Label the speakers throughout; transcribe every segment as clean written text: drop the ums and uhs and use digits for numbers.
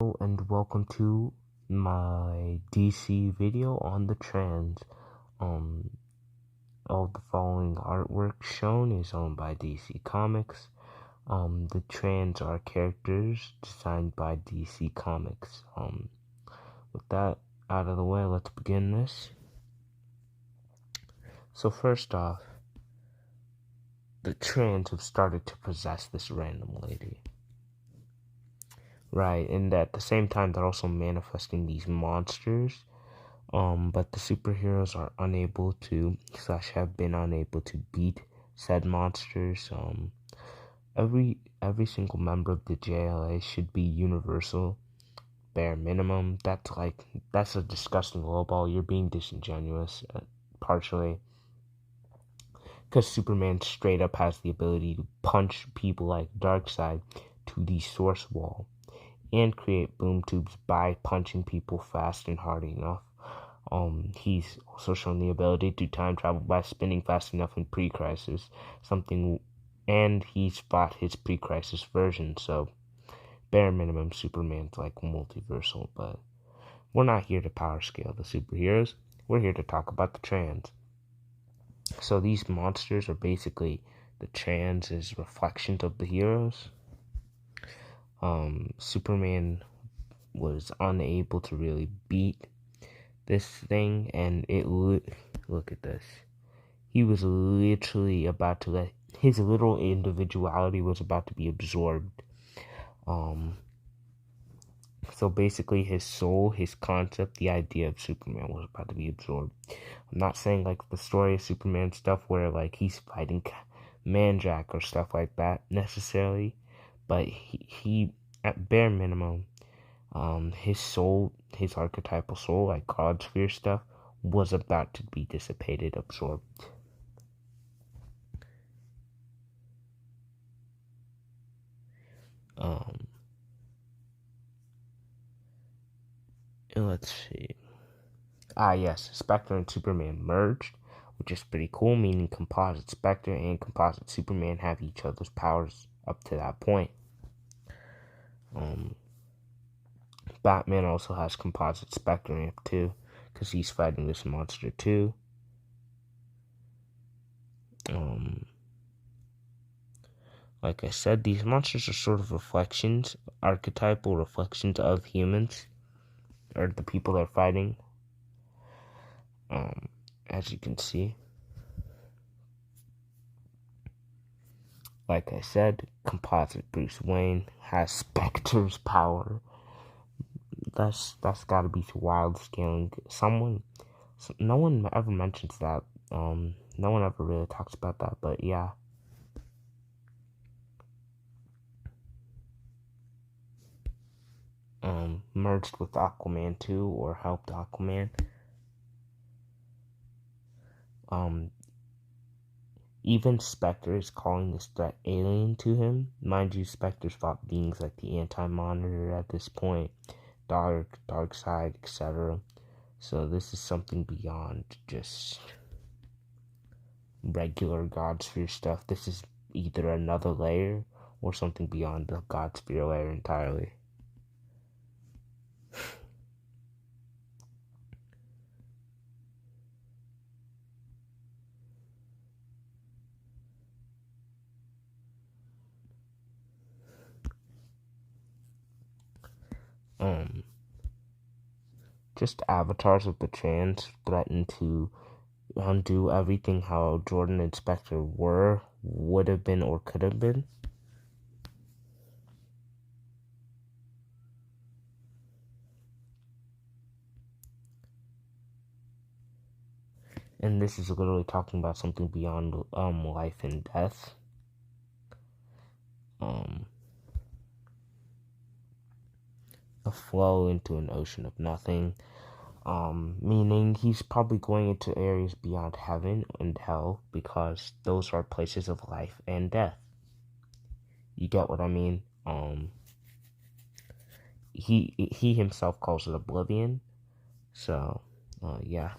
Speaker 1: Hello and welcome to my DC video on the trans. Um, all the following artwork shown is owned by DC Comics. The trans are characters designed by DC Comics. With that out of the way, let's begin this. So first off, the trans have started to possess this random lady. Right, and at the same time, they're also manifesting these monsters. But the superheroes are unable to, / have been unable to beat said monsters. Every single member of the JLA should be universal, bare minimum. That's a disgusting lowball. You're being disingenuous, partially. Because Superman straight up has the ability to punch people like Darkseid to the source wall and create boom tubes by punching people fast and hard enough. He's also shown the ability to time travel by spinning fast enough in pre-crisis, and he's fought his pre-crisis version, so bare minimum Superman's like multiversal, but we're not here to power scale the superheroes, we're here to talk about the trans. So these monsters are basically the trans' reflections of the heroes. Superman was unable to really beat this thing, and look at this. He was literally about to let his little individuality was about to be absorbed. So basically his soul, his concept, the idea of Superman was about to be absorbed. I'm not saying like the story of Superman stuff where like he's fighting Mandrake or stuff like that necessarily, but he at bare minimum, his soul, his archetypal soul, like God Sphere stuff, was about to be dissipated, absorbed. Let's see. Yes, Spectre and Superman merged, which is pretty cool, meaning Composite Spectre and Composite Superman have each other's powers up to that point. Batman also has Composite Spectre amp too, because he's fighting this monster too. Like I said, these monsters are sort of reflections, archetypal reflections of humans, or the people they're fighting. As you can see. Like I said, Composite Bruce Wayne has Spectre's power. That's gotta be wild scaling. No one ever mentions that. No one ever really talks about that, but yeah. Merged with Aquaman 2 or helped Aquaman. Even Spectre is calling this threat alien to him. Mind you, Spectre's fought beings like the Anti-Monitor at this point, Darkseid, etc. So this is something beyond just regular God Sphere stuff. This is either another layer or something beyond the God Sphere layer entirely. Just avatars of the trans threaten to undo everything how Jordan and Spectre would have been, or could have been. And this is literally talking about something beyond life and death. A flow into an ocean of nothing. Meaning he's probably going into areas beyond heaven and hell, because those are places of life and death. You get what I mean? He himself calls it oblivion. So, yeah.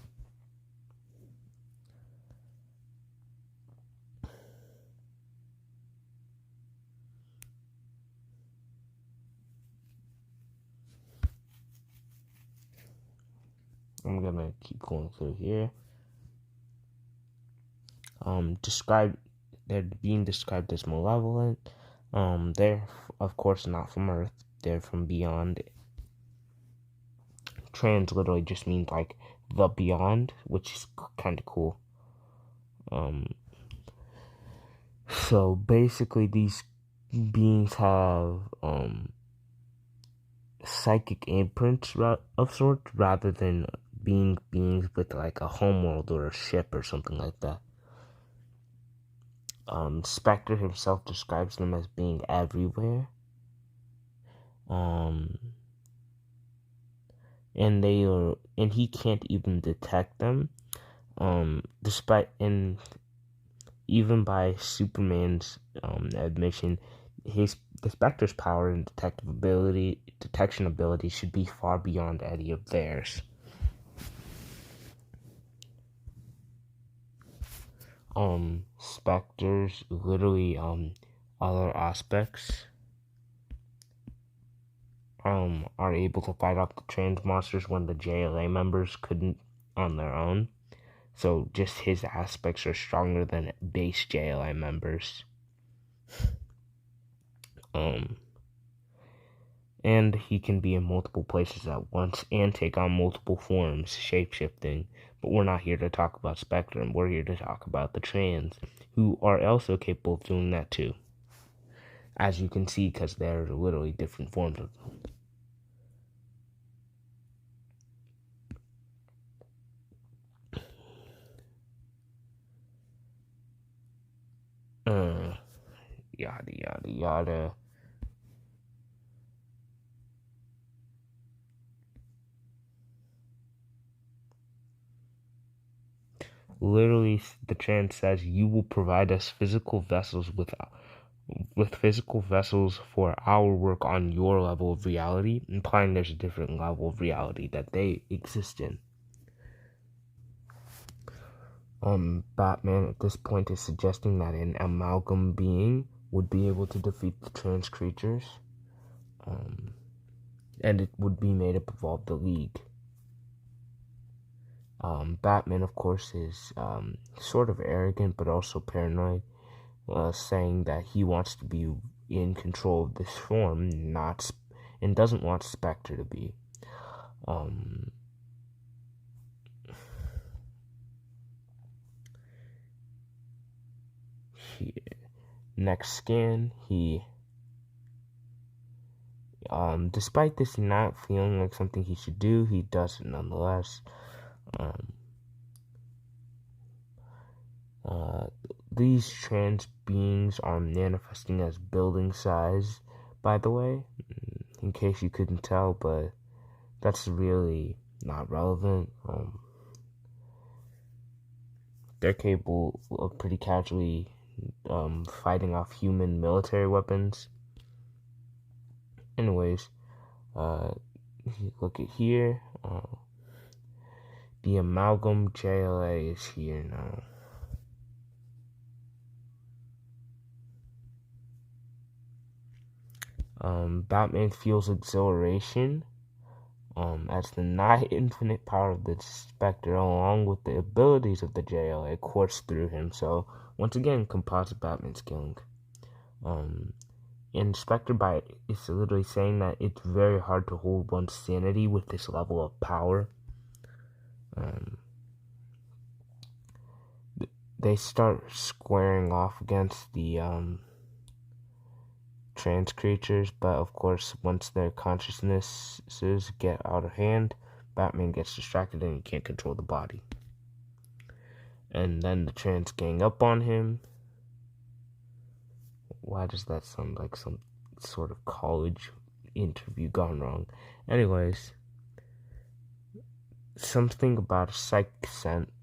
Speaker 1: I'm gonna keep going through here. They're being described as malevolent. They're of course not from Earth. They're from beyond. Trans literally just means like the beyond, which is kind of cool. So basically, these beings have psychic imprints of sorts, rather than being beings with like a homeworld or a ship or something like that. Spectre himself describes them as being everywhere. And he can't even detect them. Despite even by Superman's admission, the Spectre's power and detection ability should be far beyond any of theirs. Specters literally other aspects are able to fight off the trans monsters when the JLA members couldn't on their own. So just his aspects are stronger than base JLI members. And he can be in multiple places at once and take on multiple forms, shape-shifting. But we're not here to talk about Spectrum. We're here to talk about the trans, who are also capable of doing that too. As you can see, because they're literally different forms of them. Yada, yada, yada. Literally, the trans says, "You will provide us physical vessels with physical vessels for our work on your level of reality," implying there's a different level of reality that they exist in. Batman at this point is suggesting that an amalgam being would be able to defeat the trans creatures, and it would be made up of all the League. Batman, of course, is sort of arrogant but also paranoid, saying that he wants to be in control of this form, and doesn't want Spectre to be. Next scan, despite this not feeling like something he should do, he does it nonetheless. These trans beings are manifesting as building size, by the way, in case you couldn't tell, but that's really not relevant. They're capable of pretty casually fighting off human military weapons. Anyways, look at here. The amalgam JLA is here now. Batman feels exhilaration as the nigh infinite power of the Spectre, along with the abilities of the JLA, course through him. So, once again, composite Batman scaling. And Spectre is literally saying that it's very hard to hold one's sanity with this level of power. They start squaring off against the trans creatures, but of course, once their consciousnesses get out of hand, Batman gets distracted and he can't control the body. And then the trans gang up on him. Why does that sound like some sort of college interview gone wrong? Anyways, something about a psychic scent.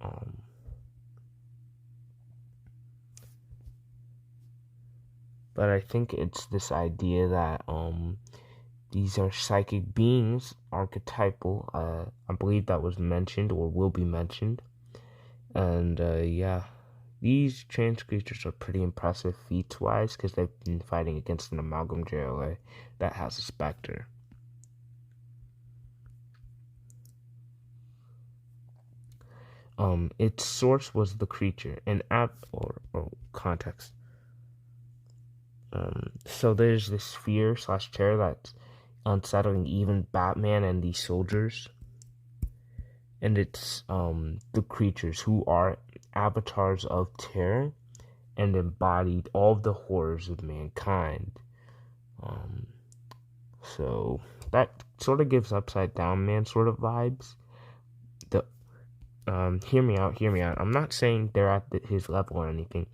Speaker 1: But I think it's this idea that these are psychic beings, archetypal. I believe that was mentioned or will be mentioned. And yeah, these trans creatures are pretty impressive feats-wise because they've been fighting against an amalgam JLA that has a Spectre. its source was the creature, an app or context. So there's this fear / terror that's unsettling even Batman and these soldiers. And it's the creatures who are avatars of terror and embodied all of the horrors of mankind. So that sort of gives Upside Down Man sort of vibes. The hear me out. I'm not saying they're at his level or anything.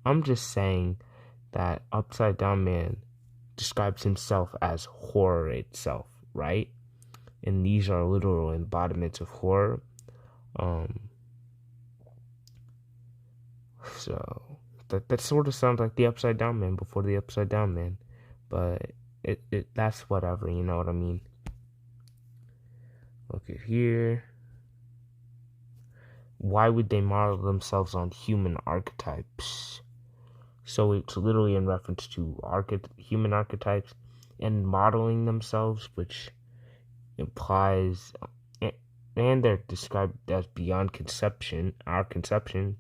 Speaker 1: I'm just saying that Upside Down Man describes himself as horror itself, right? And these are literal embodiments of horror. So that sort of sounds like the Upside Down Man before the Upside Down Man, but it that's whatever, you know what I mean? Look at here. Why would they model themselves on human archetypes? So it's literally in reference to human archetypes and modeling themselves, which implies, and they're described as beyond conception, our conception.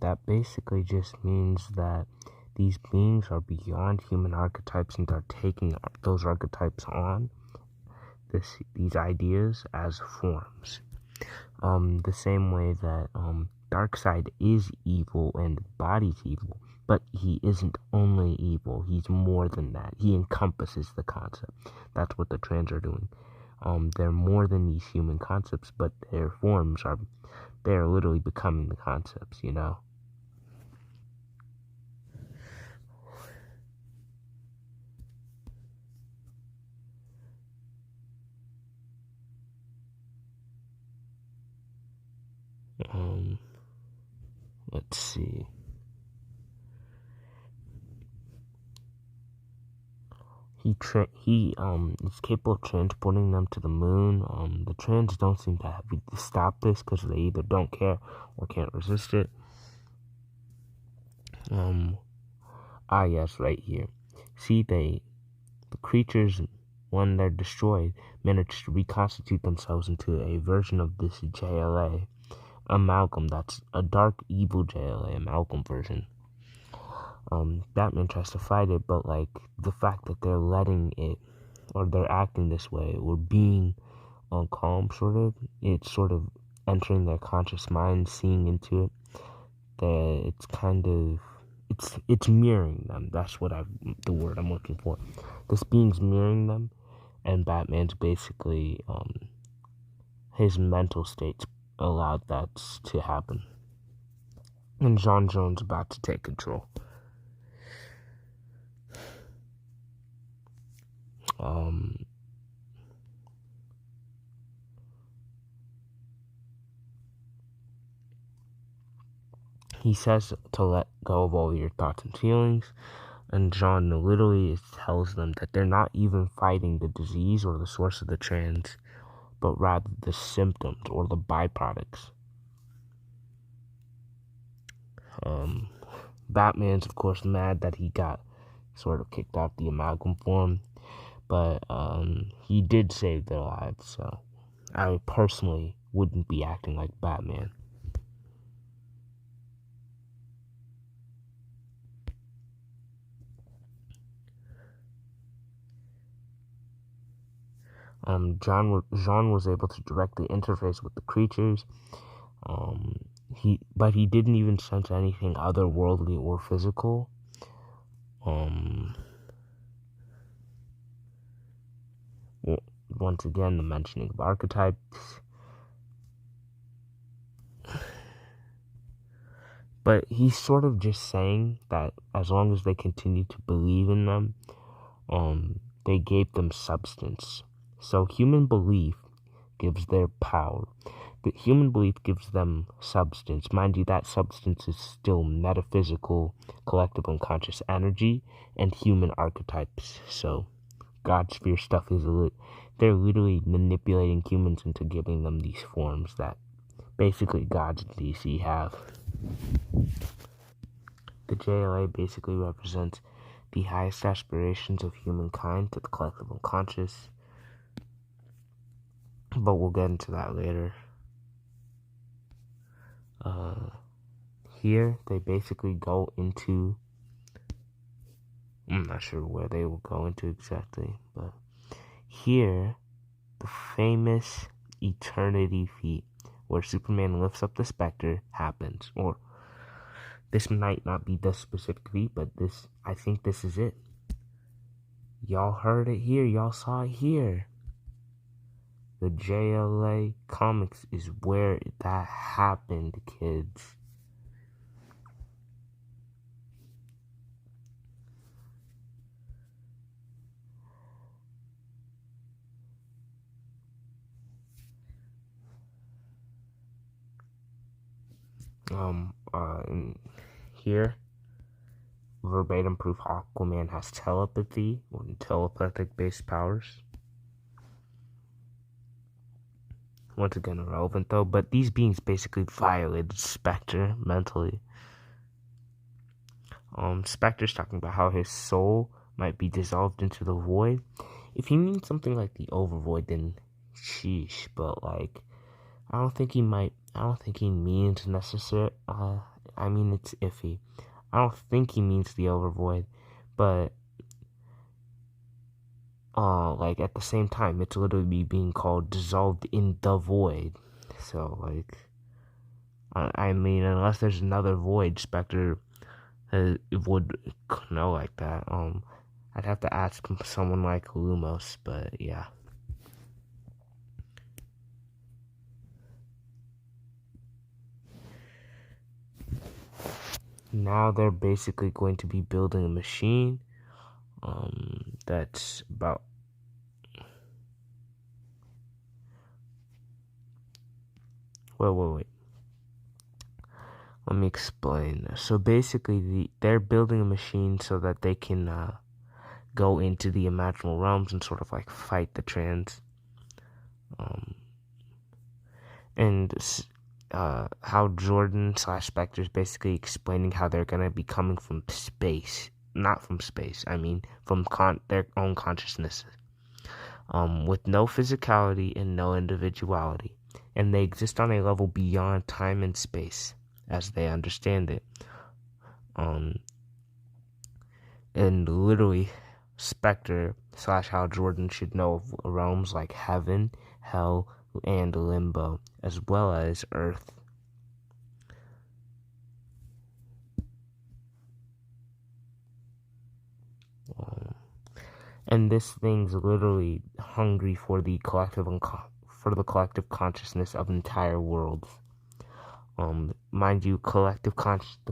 Speaker 1: That basically just means that these beings are beyond human archetypes and are taking those archetypes on these ideas as forms. The same way that Darkseid is evil and embodies evil, but he isn't only evil, he's more than that. He encompasses the concept. That's what the trans are doing. They're more than these human concepts, but their forms they're literally becoming the concepts, you know? Let's see. He is capable of transporting them to the moon. The trans don't seem to have to stop this because they either don't care or can't resist it. Yes, right here. See, the creatures, when they're destroyed, manage to reconstitute themselves into a version of this JLA amalgam. That's a dark, evil JLA amalgam version. Batman tries to fight it, but like the fact that they're letting it, or they're acting this way, or being calm, it's sort of entering their conscious mind, seeing into it. That it's kind of, it's mirroring them. That's the word I'm looking for. This being's mirroring them, and Batman's basically his mental states allowed that to happen. And John Jones about to take control. He says to let go of all your thoughts and feelings, and John literally tells them that they're not even fighting the disease or the source of the trans, but rather the symptoms or the byproducts. Batman's of course mad that he got sort of kicked out the amalgam form, but he did save their lives, so I personally wouldn't be acting like Batman. Jean was able to directly interface with the creatures. He didn't even sense anything otherworldly or physical. Once again, the mentioning of archetypes. But he's sort of just saying that as long as they continue to believe in them, they gave them substance. So human belief gives their power. But human belief gives them substance. Mind you, that substance is still metaphysical, collective unconscious energy, and human archetypes. So God sphere stuff is they're literally manipulating humans into giving them these forms that basically gods in DC have. The JLA basically represents the highest aspirations of humankind to the collective unconscious. but we'll get into that later. Here, they basically go into, I'm not sure where they will go into exactly, but here, the famous eternity feat, where Superman lifts up the Spectre, happens. Or, this might not be the specific feat, but I think this is it. Y'all heard it here, y'all saw it here. The JLA Comics is where that happened, kids. And here, verbatim proof Aquaman has telepathy or telepathic-based powers. Once again, irrelevant though, but these beings basically violated Spectre mentally. Spectre's talking about how his soul might be dissolved into the void. If he means something like the overvoid, then sheesh, but like, I don't think he means necessary. I mean, it's iffy. I don't think he means the overvoid, but like at the same time, it's literally being called dissolved in the void. So like, I mean, unless there's another void, Spectre would know like that. I'd have to ask someone like Lumos, but yeah. Now they're basically going to be building a machine that's about wait. Let me explain. So basically, they're building a machine so that they can go into the imaginal realms and sort of like fight the trans. And how Jordan/Spectre is basically explaining how they're gonna be coming from space, not from space. I mean, from their own consciousness, with no physicality and no individuality, and they exist on a level beyond time and space as they understand it. And literally, Spectre/Hal Jordan should know of realms like heaven, hell, and limbo, as well as Earth. And this thing's literally hungry for the collective consciousness of entire worlds. Mind you, the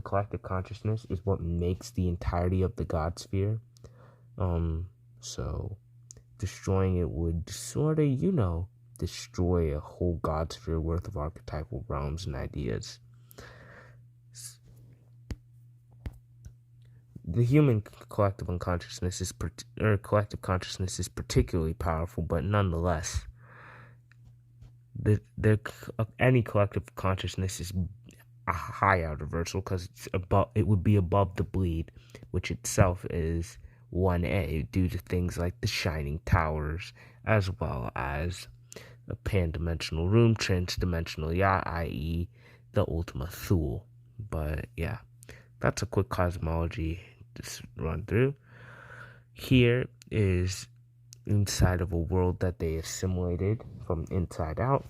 Speaker 1: collective consciousness is what makes the entirety of the God sphere. So destroying it would sort of, destroy a whole God sphere worth of archetypal realms and ideas. The human collective unconsciousness collective consciousness is particularly powerful, but nonetheless, any collective consciousness is a high universal because it would be above the bleed, which itself is 1A due to things like the Shining Towers, as well as a pan-dimensional room, trans-dimensional yacht, i.e. the Ultima Thule. But yeah, that's a quick cosmology just run through. Here is inside of a world that they assimilated from inside out.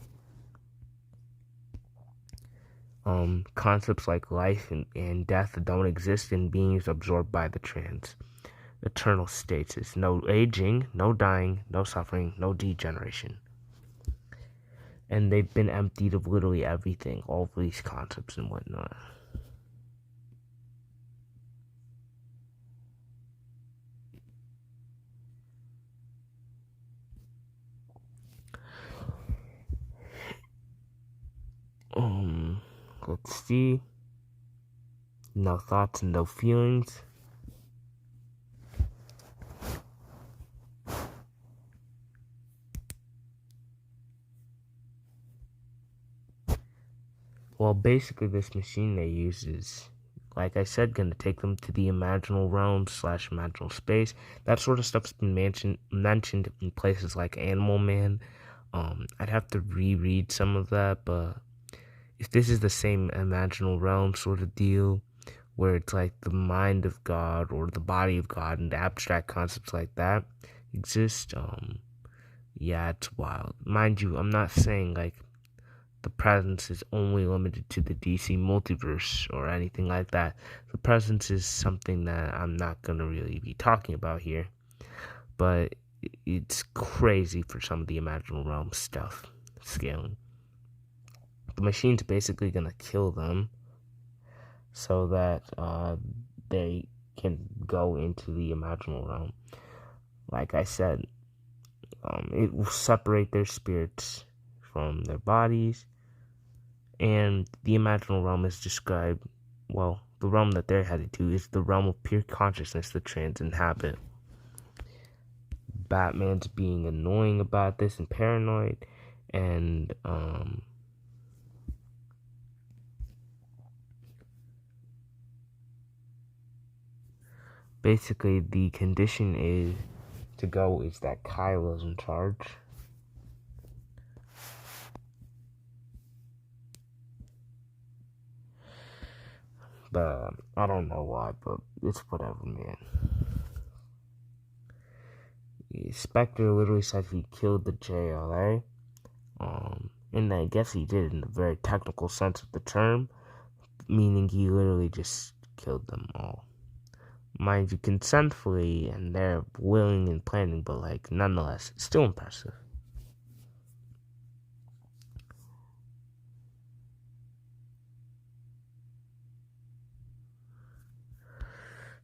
Speaker 1: Concepts like life and death don't exist in beings absorbed by the trans. Eternal stasis. No aging, no dying, no suffering, no degeneration. And they've been emptied of literally everything, all of these concepts and whatnot. Let's see. No thoughts and no feelings. Well, basically this machine they use is, like I said, going to take them to the imaginal realm / imaginal space. That sort of stuff's been mentioned in places like Animal Man, I'd have to reread some of that, but if this is the same imaginal realm sort of deal, where it's like the mind of God or the body of God and abstract concepts like that exist, yeah, it's wild. Mind you, I'm not saying like the presence is only limited to the DC multiverse or anything like that. The presence is something that I'm not gonna really be talking about here, but it's crazy for some of the imaginal realm stuff scaling. The machine's basically gonna kill them so that they can go into the imaginal realm. Like I said, it will separate their spirits from their bodies, and the imaginal realm is described, well, the realm that they're headed to is the realm of pure consciousness the trans inhabit. Batman's being annoying about this and paranoid, and basically the condition is to go is that Kyla's in charge. But I don't know why, but it's whatever, man. Spectre literally said he killed the JLA. And I guess he did in the very technical sense of the term, meaning he literally just killed them all. Mind you, consentfully, and they're willing and planning, but like nonetheless, it's still impressive.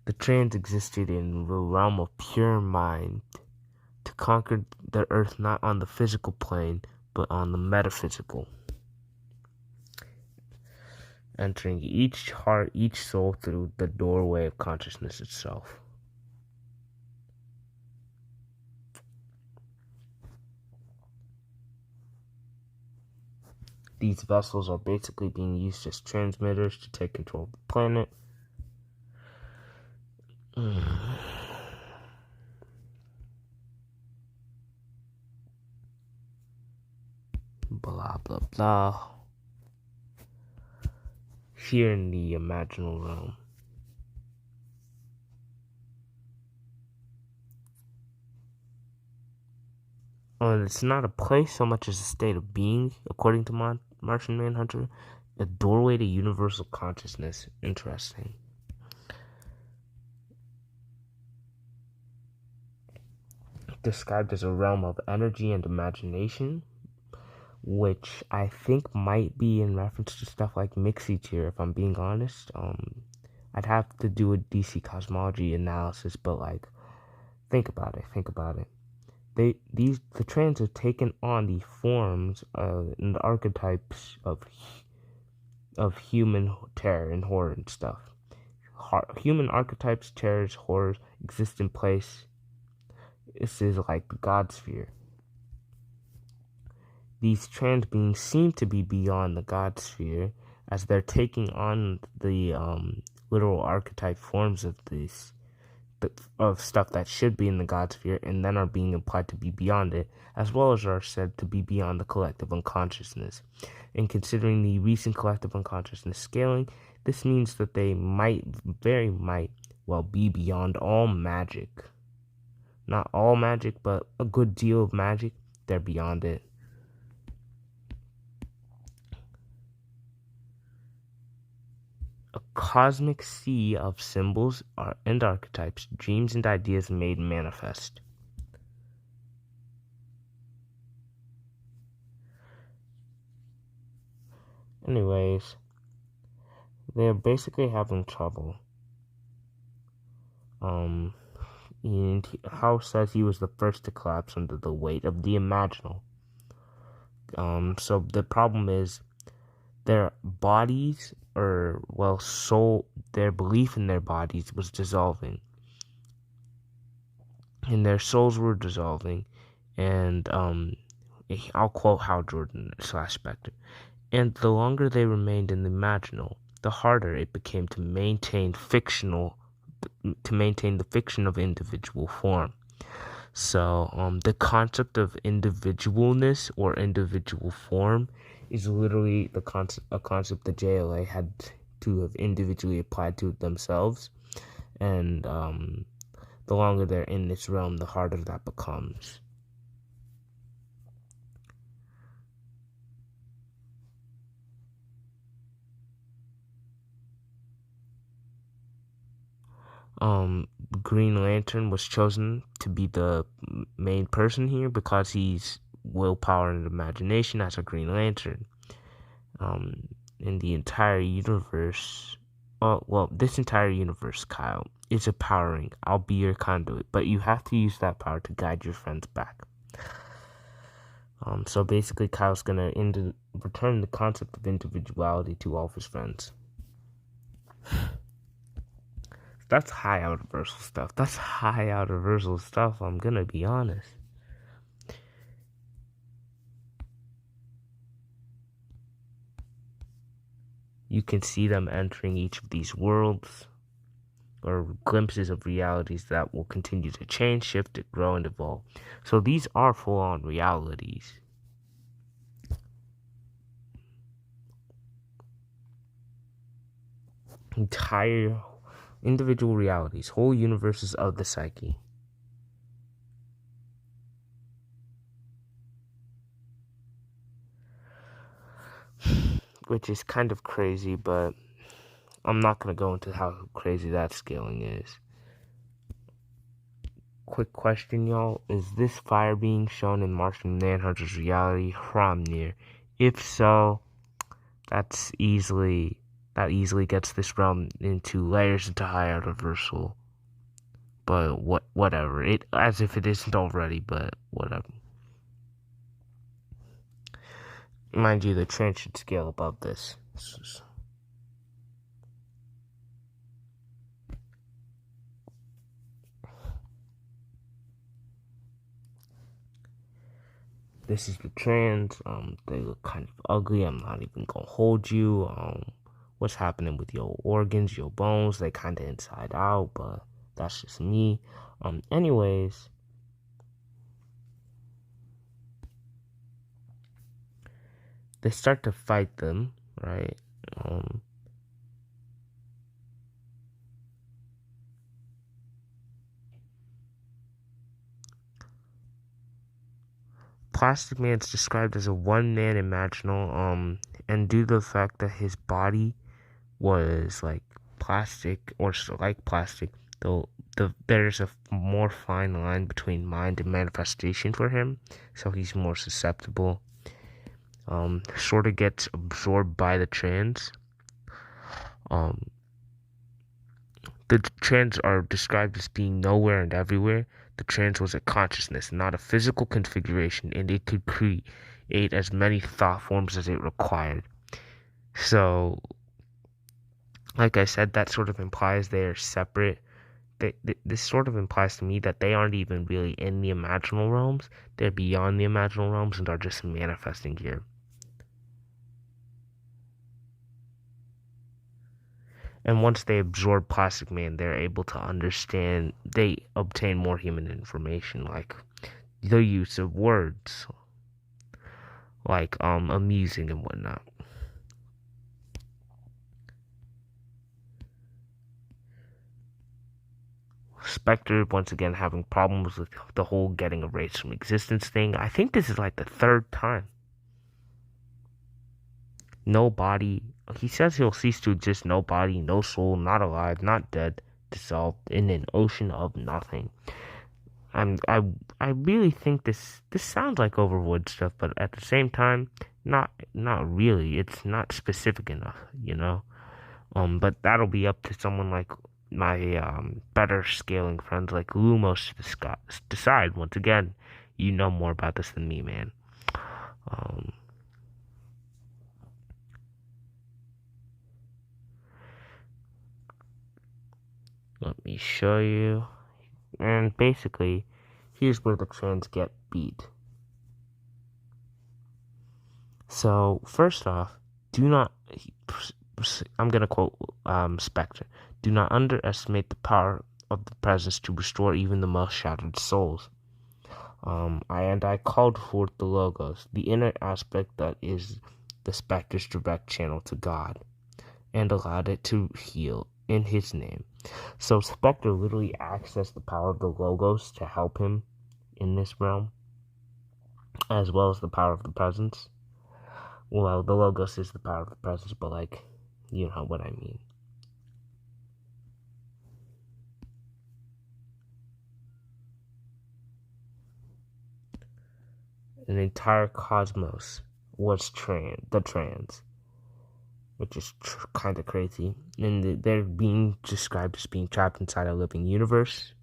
Speaker 1: The trans existed in the realm of pure mind to conquer the earth not on the physical plane, but on the metaphysical. Entering each heart, each soul through the doorway of consciousness itself. These vessels are basically being used as transmitters to take control of the planet. Blah, blah, blah. Here in the imaginal realm. And it's not a place so much as a state of being, according to Martian Manhunter. A doorway to universal consciousness. Interesting. Described as a realm of energy and imagination, which I think might be in reference to stuff like Mixie Tier, if I'm being honest. I'd have to do a DC cosmology analysis, but like, think about it. The trans have taken on the forms and the archetypes of human terror and horror and stuff. Human archetypes, terrors, horrors exist in place. This is like the God sphere. These trans beings seem to be beyond the God sphere, as they're taking on the literal archetype forms of these of stuff that should be in the God sphere, and then are being implied to be beyond it, as well as are said to be beyond the collective unconsciousness. And considering the recent collective unconsciousness scaling, this means that they might well be beyond all magic. Not all magic, but a good deal of magic. They're beyond it. A cosmic sea of symbols and archetypes, dreams and ideas made manifest. Anyways, they're basically having trouble. And House says he was the first to collapse under the weight of the imaginal. So the problem is their bodies, their belief in their bodies was dissolving. And their souls were dissolving. And I'll quote Hal Jordan / Spectre. And the longer they remained in the imaginal, the harder it became to maintain the fiction of individual form. So the concept of individualness or individual form is literally a concept the JLA had to have individually applied to themselves, and the longer they're in this realm, the harder that becomes. Green Lantern was chosen to be the main person here because he's willpower and imagination as a Green Lantern. In the entire universe, this entire universe, Kyle, is a power ring. I'll be your conduit, but you have to use that power to guide your friends back. So basically, Kyle's gonna return the concept of individuality to all of his friends. That's high universal stuff. That's high universal stuff, I'm gonna be honest. You can see them entering each of these worlds, or glimpses of realities that will continue to change, shift, grow, and evolve. So these are full-on realities. Entire individual realities, whole universes of the psyche. Which is kind of crazy, but I'm not going to go into how crazy that scaling is. Quick question, y'all. Is this fire being shown in Martian Manhunter's reality Hromnir? If so, that easily gets this realm into layers into high universal. But whatever. It as if it isn't already, but whatever. Mind you, the trend should scale above this. This is the trans. They look kind of ugly. I'm not even gonna hold you. What's happening with your organs, your bones? They kind of inside out, but that's just me. Anyways, they start to fight them, right? Plastic Man's described as a one-man imaginal, and due to the fact that his body was like plastic, or like plastic, though there's a more fine line between mind and manifestation for him, so he's more susceptible. Sort of gets absorbed by the trans. The trans are described as being nowhere and everywhere. The trans was a consciousness, not a physical configuration, and it could create as many thought forms as it required. So, like I said, that sort of implies they are separate. This sort of implies to me that they aren't even really in the imaginal realms. They're beyond the imaginal realms and are just manifesting here. And once they absorb Plastic Man, they're able to understand, they obtain more human information, like the use of words, like amusing and whatnot. Spectre, once again, having problems with the whole getting erased from existence thing. I think this is like the third time. No body. He says he'll cease to exist. No body, no soul, not alive, not dead, dissolved in an ocean of nothing. I really think this sounds like Overwood stuff, but at the same time, not really. It's not specific enough, you know. But that'll be up to someone like my better scaling friends like Lumos to decide. Once again, you know more about this than me, man. Let me show you. And basically, here's where the trans get beat. So, first off, do not, I'm going to quote Spectre, do not underestimate the power of the presence to restore even the most shattered souls. I called forth the Logos, the inner aspect that is the Spectre's direct channel to God, and allowed it to heal in His name. So Spectre literally accessed the power of the Logos to help him in this realm, as well as the power of the Presence. Well, the Logos is the power of the Presence, but like, you know what I mean. An entire cosmos was the trans, which is kind of crazy. And they're being described as being trapped inside a living universe.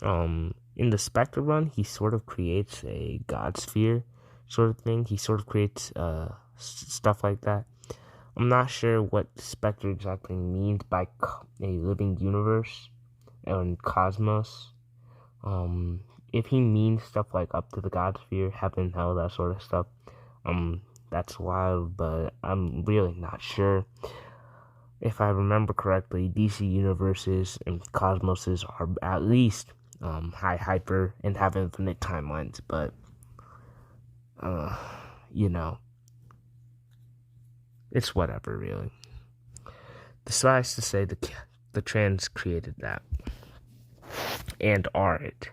Speaker 1: In the Spectre run, he sort of creates a god sphere sort of thing. He sort of creates stuff like that. I'm not sure what Spectre exactly means by a living universe and cosmos. If he means stuff like up to the god sphere, heaven, hell, that sort of stuff, that's wild, but I'm really not sure. If I remember correctly, DC universes and cosmoses are at least high hyper and have infinite timelines, but you know, it's whatever, really. Suffice to say, the trans created that and are it.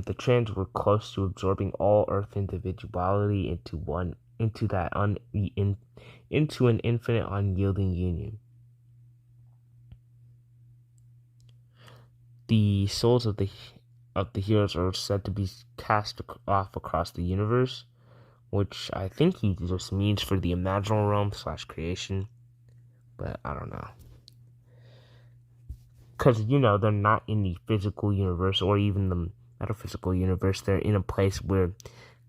Speaker 1: The trans were close to absorbing all Earth individuality into an infinite unyielding union. The souls of the heroes are said to be cast off across the universe, which I think he just means for the imaginal realm / creation, but I don't know. Because, they're not in the physical universe or even the metaphysical universe. They're in a place where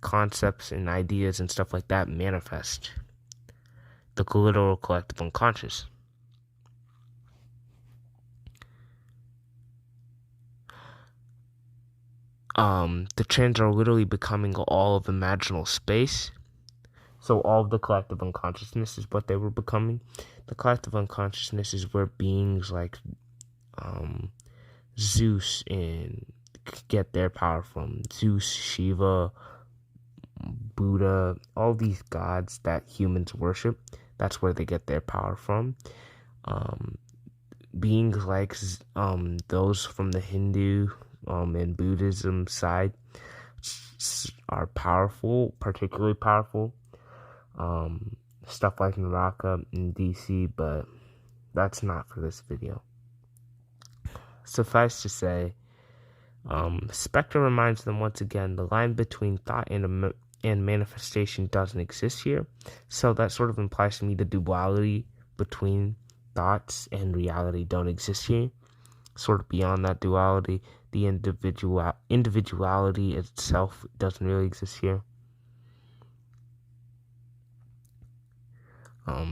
Speaker 1: concepts and ideas and stuff like that manifest. The literal collective unconscious. The trans are literally becoming all of imaginal space. So all of the collective unconsciousness is what they were becoming. The collective unconsciousness is where beings like Zeus and get their power from. Zeus, Shiva, Buddha, all these gods that humans worship, that's where they get their power from. Beings like those from the Hindu and Buddhism side are powerful, particularly powerful. Stuff like Naraka in DC, but that's not for this video. Suffice to say, Spectre reminds them once again the line between thought and manifestation doesn't exist here. So that sort of implies to me the duality between thoughts and reality don't exist here. Sort of beyond that duality, the individuality itself doesn't really exist here.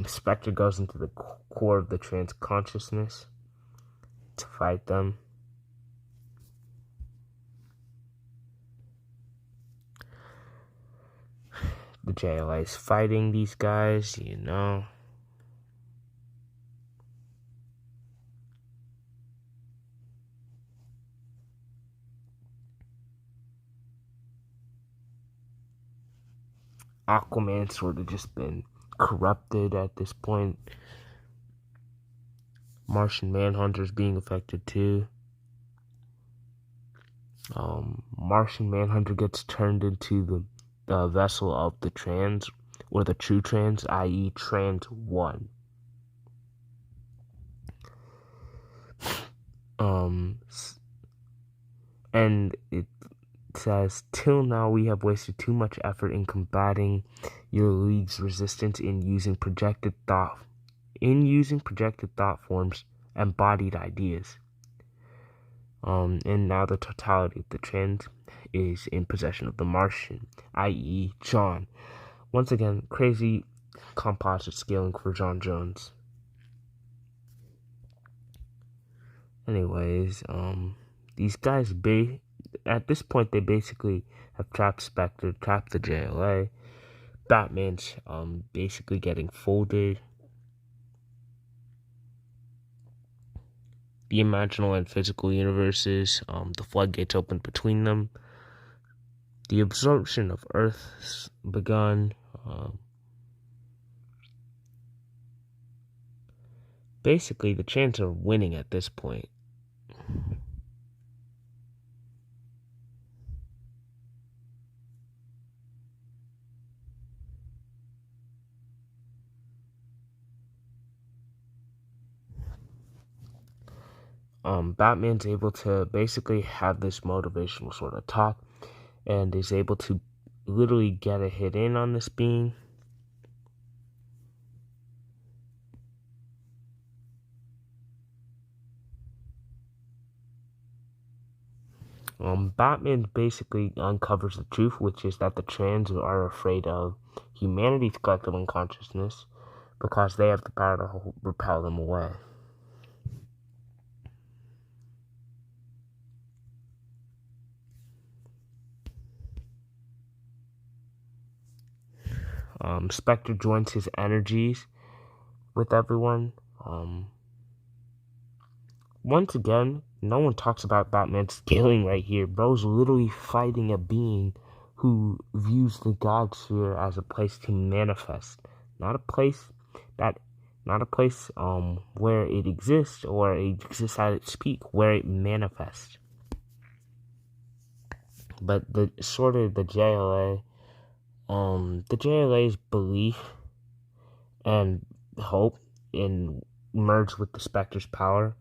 Speaker 1: Spectre goes into the core of the trans consciousness to fight them. The JLA is fighting these guys, Aquaman's sort of just been corrupted at this point. Martian Manhunter's being affected too. Martian Manhunter gets turned into the vessel of the trans, or the true trans, i.e. Trans 1. And it says, till now we have wasted too much effort in combating your league's resistance in using projected thought forms, embodied ideas. And now the totality of the trend is in possession of the Martian, i.e. John. Once again, crazy composite scaling for John Jones. Anyways, these guys at this point they basically have trapped Spectre, trapped the JLA. Batman's basically getting folded. The imaginal and physical universes, the floodgates open between them. The absorption of Earth's begun. Basically, the chants are winning at this point. Batman's able to basically have this motivational sort of talk and is able to literally get a hit in on this being. Batman basically uncovers the truth, which is that the trans are afraid of humanity's collective unconsciousness because they have the power to repel them away. Spectre joins his energies with everyone. Once again, no one talks about Batman's scaling right here. Bro's literally fighting a being who views the God Sphere as a place to manifest, not a place where it exists or it exists at its peak, where it manifests. But the JLA's belief and hope in merged with the Spectre's power.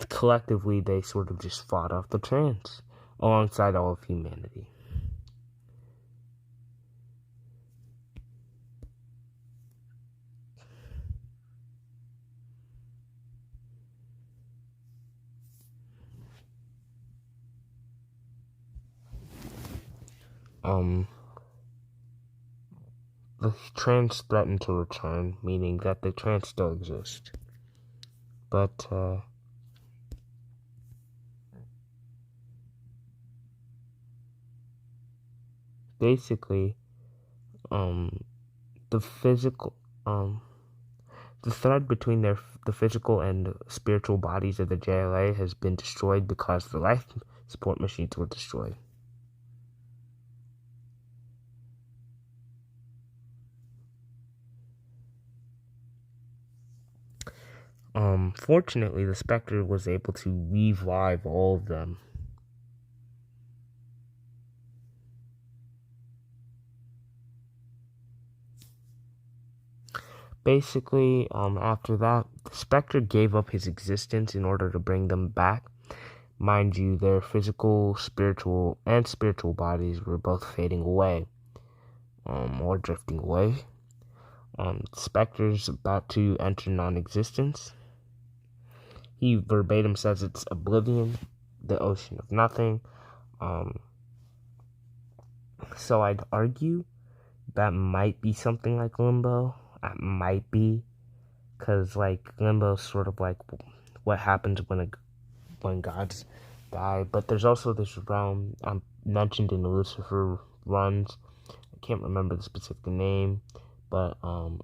Speaker 1: Collectively, they sort of just fought off the trans alongside all of humanity. The trans threatened to return, meaning that the trans still exist. But, basically, the thread between the physical and spiritual bodies of the JLA has been destroyed because the life support machines were destroyed. Fortunately, the Spectre was able to revive all of them. Basically, after that, the Spectre gave up his existence in order to bring them back. Mind you, their physical, spiritual bodies were both fading away, or drifting away. Spectre's about to enter non-existence. He verbatim says it's oblivion, the ocean of nothing. So I'd argue that might be something like limbo. It might be, because like limbo's sort of like what happens when gods die. But there's also this realm mentioned in the Lucifer runs. I can't remember the specific name, but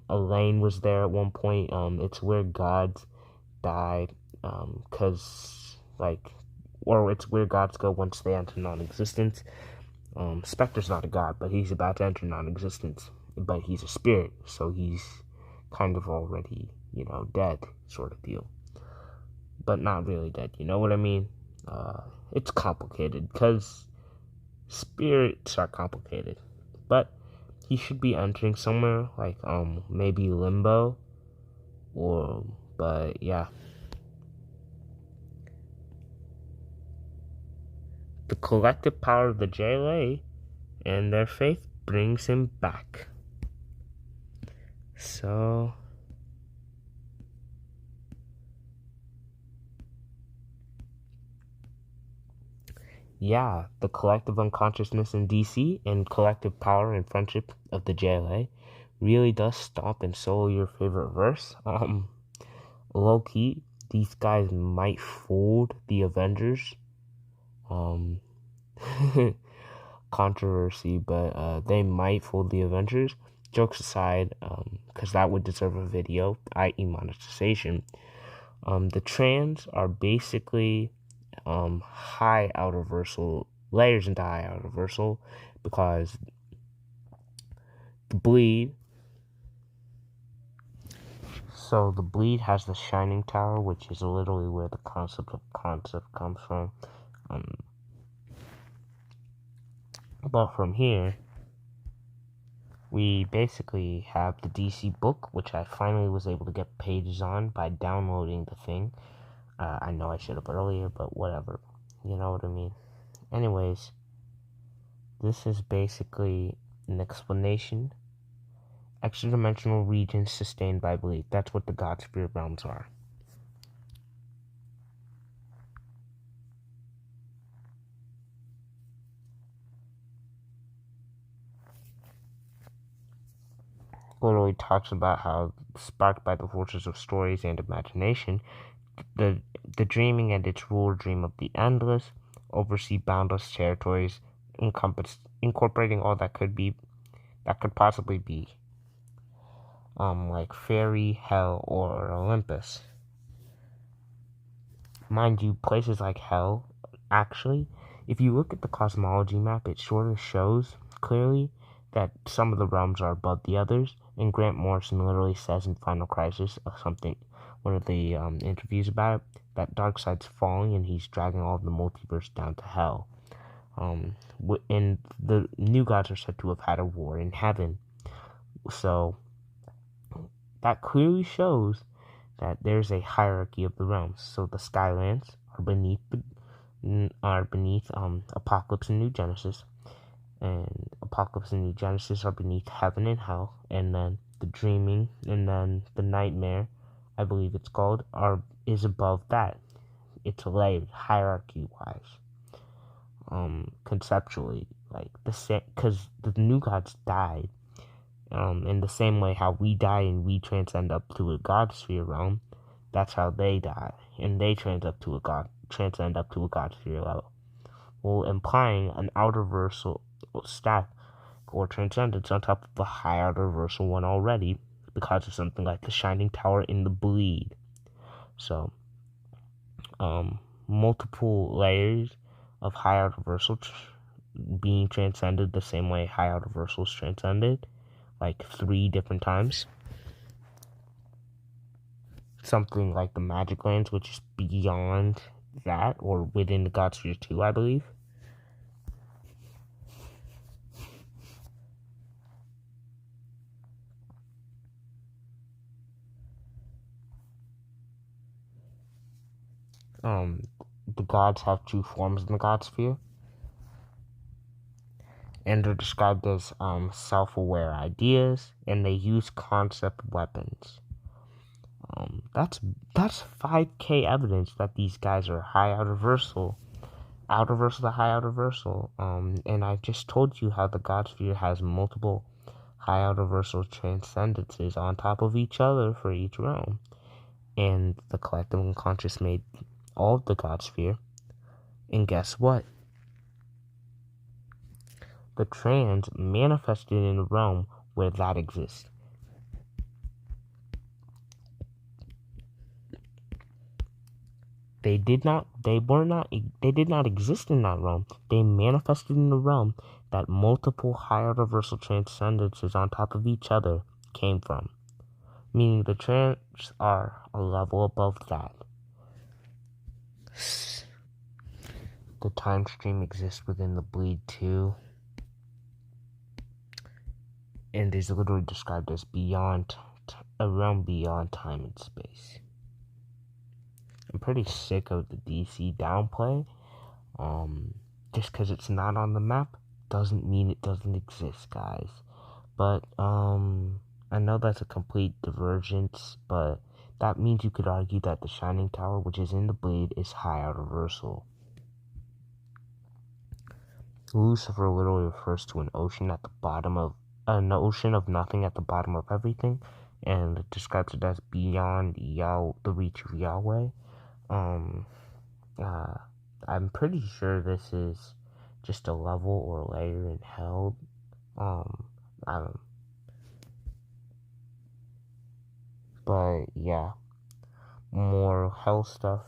Speaker 1: Elaine was there at one point. It's where gods die, or it's where gods go once they enter non-existence. Spectre's not a god, but he's about to enter non-existence. But he's a spirit, so he's kind of already, dead, sort of deal. But not really dead, you know what I mean? It's complicated, because spirits are complicated. But he should be entering somewhere, like, maybe limbo, but yeah. The collective power of the JLA and their faith brings him back. So, yeah, the collective unconsciousness in DC and collective power and friendship of the JLA really does stomp and solo your favorite verse. Low key, these guys might fold the Avengers um, controversy, but they might fool the Avengers. Jokes aside, because that would deserve a video, i.e. monetization. The trans are basically high outer versal layers into high outer versal, because the bleed. So the bleed has the shining tower, which is literally where the concept of concept comes from. But from here, we basically have the DC book, which I finally was able to get pages on by downloading the thing. I know I should have earlier, but whatever. You know what I mean. Anyways, this is basically an explanation. Extra-dimensional regions sustained by bleed. That's what the God Spirit realms are. Literally talks about how, sparked by the forces of stories and imagination, the dreaming and its ruler dream of the endless, oversee boundless territories, incorporating all that could possibly be, like fairy, hell, or Olympus. Mind you, places like hell, actually, if you look at the cosmology map, it sort of shows clearly that some of the realms are above the others, and Grant Morrison literally says in Final Crisis, one of the interviews about it, that Darkseid's falling and he's dragging all of the multiverse down to hell. And the new gods are said to have had a war in heaven. So that clearly shows that there's a hierarchy of the realms. So the Skylands are beneath Apocalypse and New Genesis, and Apocalypse and New Genesis are beneath Heaven and Hell, and then the Dreaming, and then the Nightmare, I believe it's called, is above that. It's layered hierarchy-wise, conceptually, like because the new gods died. In the same way how we die and we transcend up to a god sphere realm, that's how they die, and they transcend up to a god sphere level. Well, implying an outer versal stack or transcendence on top of the high outer versal one already, because of something like the Shining Tower in the bleed. So, multiple layers of high outer versal being transcended the same way high outer versal is transcended, like 3 different times. Something like the Magic Lands, which is beyond that, or within the God Sphere 2, I believe. The gods have 2 forms in the God Sphere, and they're described as self-aware ideas, and they use concept weapons. That's 5K evidence that these guys are high outer versal to high outer versal. And I just told you how the God Sphere has multiple high outer versal transcendences on top of each other for each realm, and the collective unconscious made all of the God Sphere. And guess what? The trans manifested in a realm where that exists. They did not exist in that realm. They manifested in a realm that multiple higher reversal transcendences on top of each other came from. Meaning the trans are a level above that. The time stream exists within the bleed too, and is literally described as a realm beyond time and space. I'm pretty sick of the DC downplay. Just because it's not on the map doesn't mean it doesn't exist, guys. But I know that's a complete divergence, but that means you could argue that the Shining Tower, which is in the bleed, is high outer versal. Lucifer literally refers to an ocean of nothing at the bottom of everything, and it describes it as beyond the reach of Yahweh. I'm pretty sure this is just a level or layer in hell. I don't. But yeah, more hell stuff.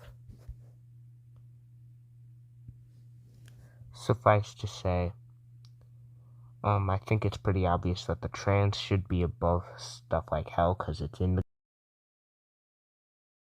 Speaker 1: Suffice to say, I think it's pretty obvious that the trans should be above stuff like hell because it's in the